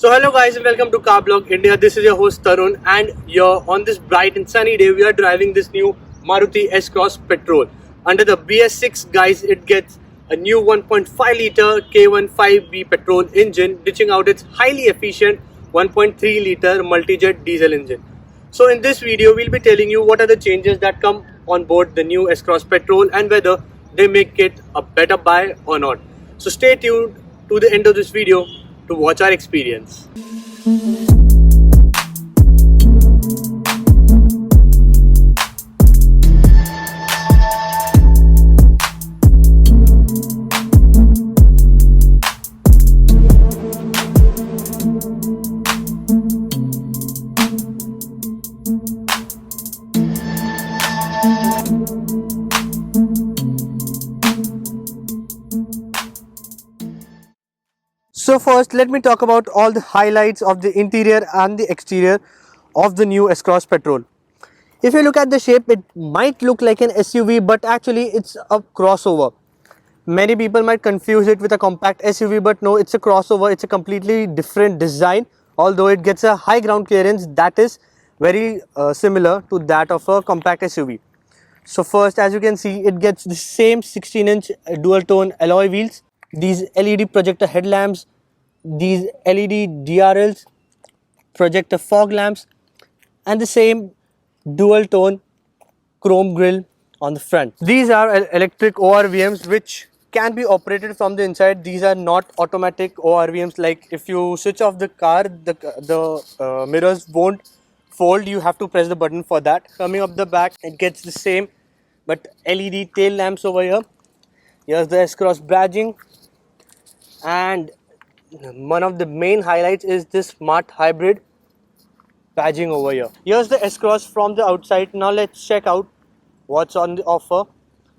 So hello guys and welcome to Car Blog India. This is your host Tarun and you're on this bright and sunny day we are driving this new Maruti S-Cross Petrol. Under the BS6 guys, it gets a new 1.5 liter K15B petrol engine ditching out its highly efficient 1.3 liter multi-jet diesel engine. So in this video we'll be telling you what are the changes that come on board the new S-Cross Petrol and whether they make it a better buy or not. So stay tuned to the end of this video to watch our experience. So first let me talk about all the highlights of the interior and the exterior of the new S-Cross Petrol. If you look at the shape, it might look like an SUV, but actually it's a crossover. Many people might confuse it with a compact SUV, but no, it's a crossover. It's a completely different design, although it gets a high ground clearance that is very similar to that of a compact SUV. So first, as you can see, it gets the same 16-inch dual tone alloy wheels, these LED projector headlamps, these LED DRLs, projector fog lamps, and the same dual tone chrome grille on the front. These are electric ORVMs which can be operated from the inside. These are not automatic ORVMs, like if you switch off the car, the mirrors won't fold. You have to press the button for that. Coming up the back, it gets the same but LED tail lamps over here. Here's the S-Cross badging, and one of the main highlights is this smart hybrid badging over here. Here's the S-Cross from the outside. Now let's check out what's on the offer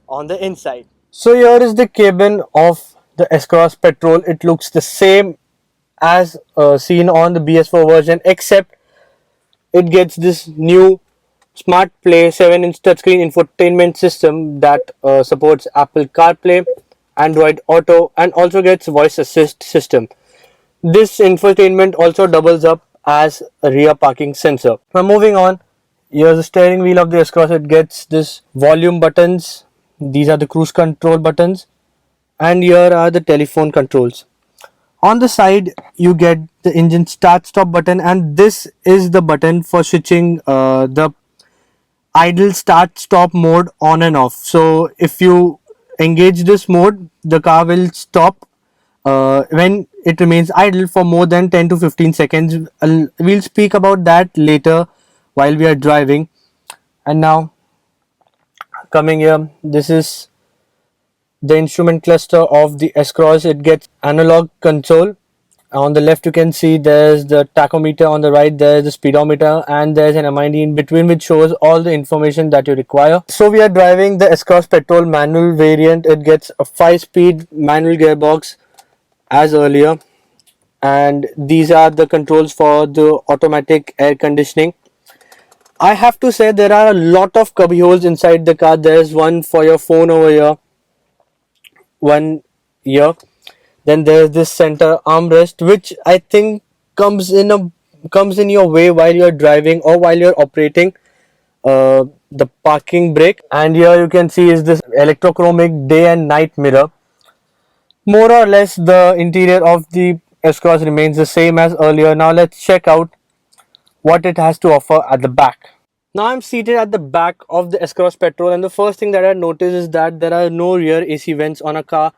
on the inside. So here is the cabin of the S-Cross Petrol. It looks the same as seen on the BS4 version, except it gets this new Smart Play 7-inch touchscreen infotainment system that supports Apple CarPlay, Android Auto, and also gets voice assist system. This infotainment also doubles up as a rear parking sensor. Now moving on, here's the steering wheel of the S-Cross. It gets this volume buttons. These are the cruise control buttons, and here are the telephone controls. On the side you get the engine start stop button, and this is the button for switching the idle start stop mode on and off. So if you engage this mode, the car will stop when it remains idle for more than 10 to 15 seconds. We'll speak about that later while we are driving. And now coming here, this is the instrument cluster of the S-Cross. It gets analog console. On the left you can see there's the tachometer, on the right there's the speedometer, and there's an MID in between which shows all the information that you require. So we are driving the S-Cross Petrol manual variant. It gets a 5-speed manual gearbox as earlier, and these are the controls for the automatic air conditioning. I have to say there are a lot of cubby holes inside the car. There's one for your phone over here, one here, then there's this center armrest which I think comes in your way while you're driving or while you're operating the parking brake. And here you can see is this electrochromic day and night mirror. More or less the interior of the S-Cross remains the same as earlier. Now let's check out what it has to offer at the back. Now I'm seated at the back of the S-Cross Petrol, and the first thing that I notice is that there are no rear AC vents on a car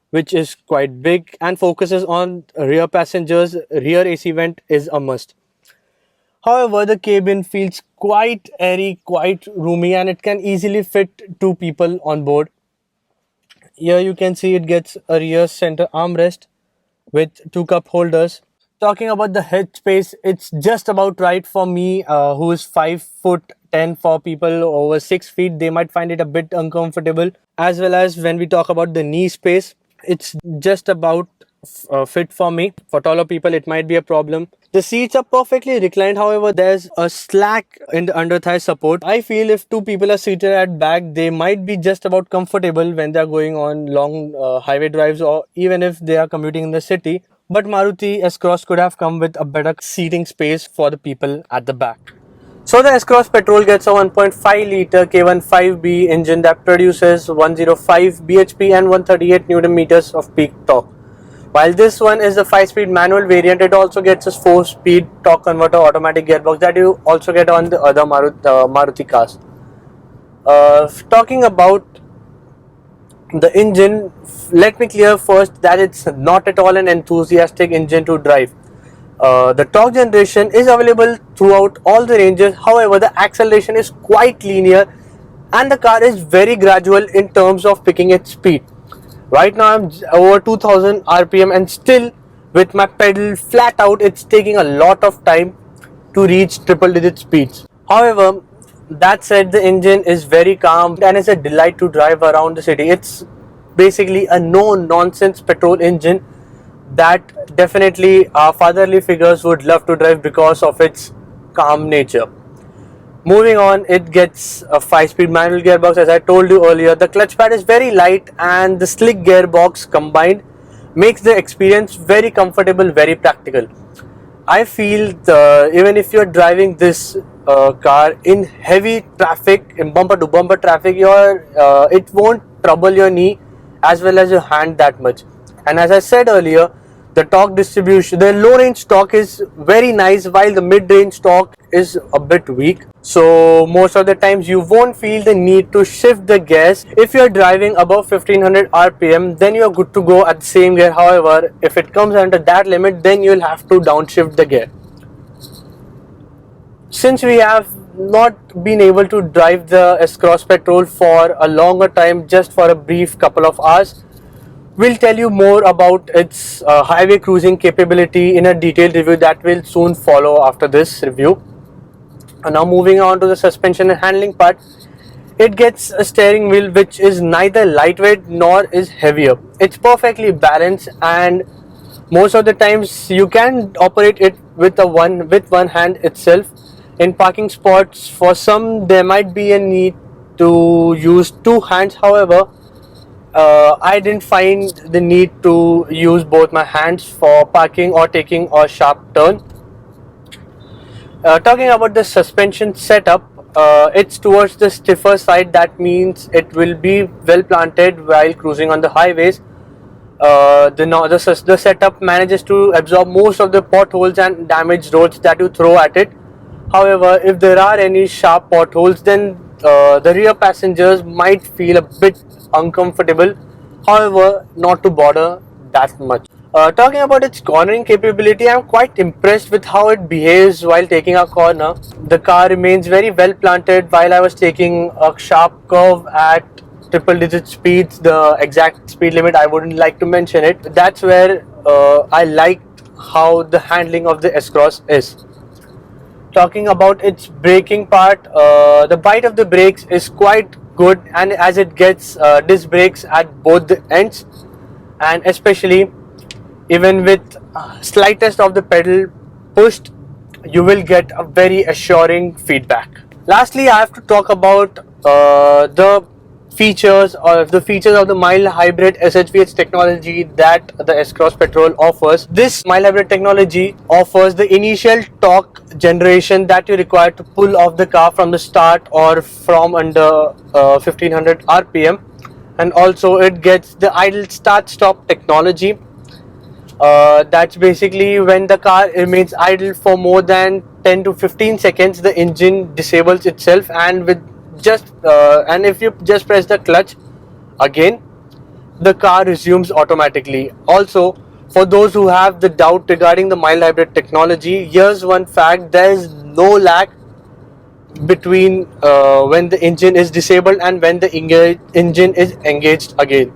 which is quite big and focuses on rear passengers. Rear AC vent is a must. However, the cabin feels quite airy, quite roomy, and it can easily fit 2 people on board. Here you can see it gets a rear center armrest with 2 cup holders. Talking about the head space, it's just about right for me who is 5'10". For people over 6 feet, they might find it a bit uncomfortable. As well as when we talk about the knee space, it's just about fit for me. For taller people it might be a problem. The seats are perfectly reclined, however there's a slack in the under thigh support. I feel if 2 people are seated at back, they might be just about comfortable when they're going on long highway drives, or even if they are commuting in the city. but Maruti S-Cross could have come with a better seating space for the people at the back. So the S-Cross Petrol gets a 1.5 litre K15B engine that produces 105 bhp and 138 Newton meters of peak torque. While this one is the 5-speed manual variant, it also gets a 4-speed torque converter automatic gearbox that you also get on the other Maruti cars. Talking about the engine, let me clear first that it's not at all an enthusiastic engine to drive. The torque generation is available throughout all the ranges. However, the acceleration is quite linear and the car is very gradual in terms of picking its speed. Right now I'm over 2000 rpm and still with my pedal flat out, it's taking a lot of time to reach triple digit speeds. However, that said, the engine is very calm and is a delight to drive around the city. It's basically a no nonsense petrol engine that definitely our fatherly figures would love to drive because of its calm nature. Moving on, it gets a 5-speed manual gearbox. As I told you earlier, the clutch pad is very light and the slick gearbox combined makes the experience very comfortable, very practical. I feel even if you're driving this car in heavy traffic, in bumper to bumper traffic, it won't trouble your knee as well as your hand that much. And as I said earlier, the torque distribution, the low range torque is very nice while the mid range torque is a bit weak. So most of the times you won't feel the need to shift the gears. If you're driving above 1500 rpm, then you're good to go at the same gear. However, if it comes under that limit, then you'll have to downshift the gear. Since we have not been able to drive the S-Cross Petrol for a longer time, just for a brief couple of hours, we'll tell you more about its highway cruising capability in a detailed review that will soon follow after this review. And now moving on to the suspension and handling part, it gets a steering wheel which is neither lightweight nor is heavier. It's perfectly balanced and most of the times you can operate it with one hand itself. In parking spots, for some there might be a need to use two hands. However, I didn't find the need to use both my hands for parking or taking a sharp turn. Talking about the suspension setup, it's towards the stiffer side. That means it will be well planted while cruising on the highways. The setup manages to absorb most of the potholes and damaged roads that you throw at it. However, if there are any sharp potholes, then the rear passengers might feel a bit uncomfortable. However, not to bother that much. Talking about its cornering capability, I am quite impressed with how it behaves while taking a corner. The car remains very well planted while I was taking a sharp curve at triple digit speeds. The exact speed limit I wouldn't like to mention it. That's where I liked how the handling of the S-Cross is. Talking about its braking part, the bite of the brakes is quite good, and as it gets disc brakes at both the ends, and especially even with slightest of the pedal pushed, you will get a very assuring feedback. Lastly, I have to talk about the features of the mild hybrid SHVH technology that the S-Cross Petrol offers. This mild hybrid technology offers the initial torque generation that you require to pull off the car from the start or from under 1500 rpm, and also it gets the idle start stop technology. That's basically when the car remains idle for more than 10 to 15 seconds, the engine disables itself, and if you just press the clutch again, the car resumes automatically. Also, for those who have the doubt regarding the mild hybrid technology, here's one fact: there is no lag between when the engine is disabled and when the engine is engaged again.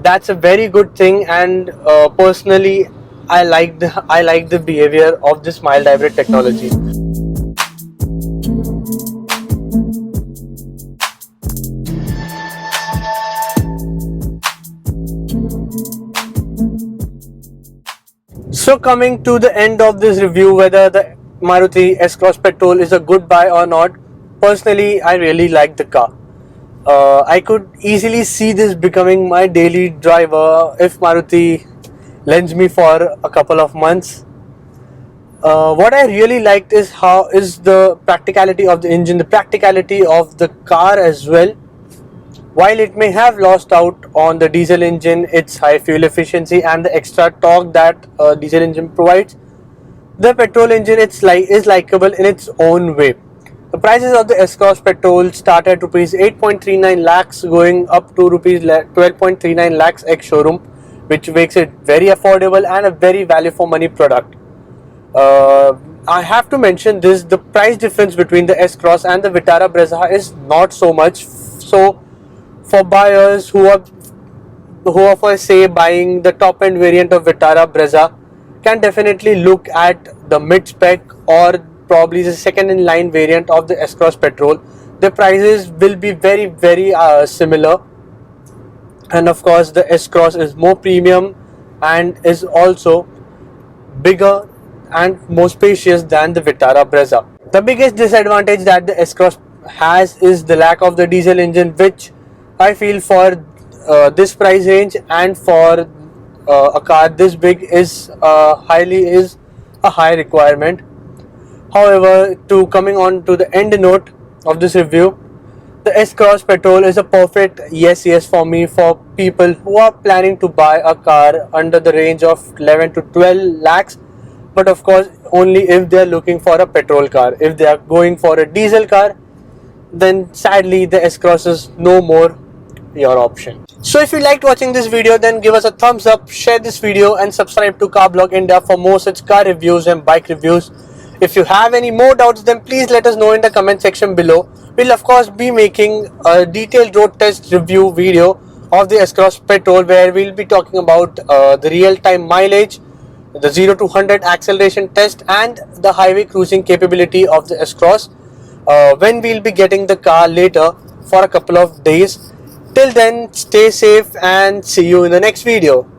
That's a very good thing, and personally I like the behavior of this mild hybrid technology. So coming to the end of this review, whether the Maruti S-Cross Petrol is a good buy or not, personally I really like the car. I could easily see this becoming my daily driver if Maruti lends me for a couple of months. What I really liked is the practicality of the engine, the practicality of the car as well. While it may have lost out on the diesel engine, its high fuel efficiency and the extra torque that a diesel engine provides, the petrol engine is likable in its own way. The prices of the S-Cross petrol start at rupees 8.39 lakhs going up to rupees 12.39 lakhs ex-showroom, which makes it very affordable and a very value for money product. I have to mention this, the price difference between the S-Cross and the Vitara Brezza is not so much. So for buyers who are for say buying the top end variant of Vitara Brezza, can definitely look at the mid spec or probably the second in line variant of the S-Cross petrol. The prices will be very similar, and of course the S-Cross is more premium and is also bigger and more spacious than the Vitara Brezza. The biggest disadvantage that the S-Cross has is the lack of the diesel engine, which I feel for this price range and for a car this big is a high requirement. However, to coming on to the end note of this review, the S-Cross petrol is a perfect yes for me for people who are planning to buy a car under the range of 11 to 12 lakhs, but of course only if they are looking for a petrol car. If they are going for a diesel car, then sadly the S-Cross is no more your option. So if you liked watching this video, then give us a thumbs up, share this video and subscribe to Car Blog India for more such car reviews and bike reviews. If you have any more doubts, then please let us know in the comment section below. We'll of course be making a detailed road test review video of the S-Cross petrol, where we'll be talking about the real-time mileage, the 0 to 100 acceleration test and the highway cruising capability of the S-Cross when we'll be getting the car later for a couple of days. Till then, stay safe and see you in the next video.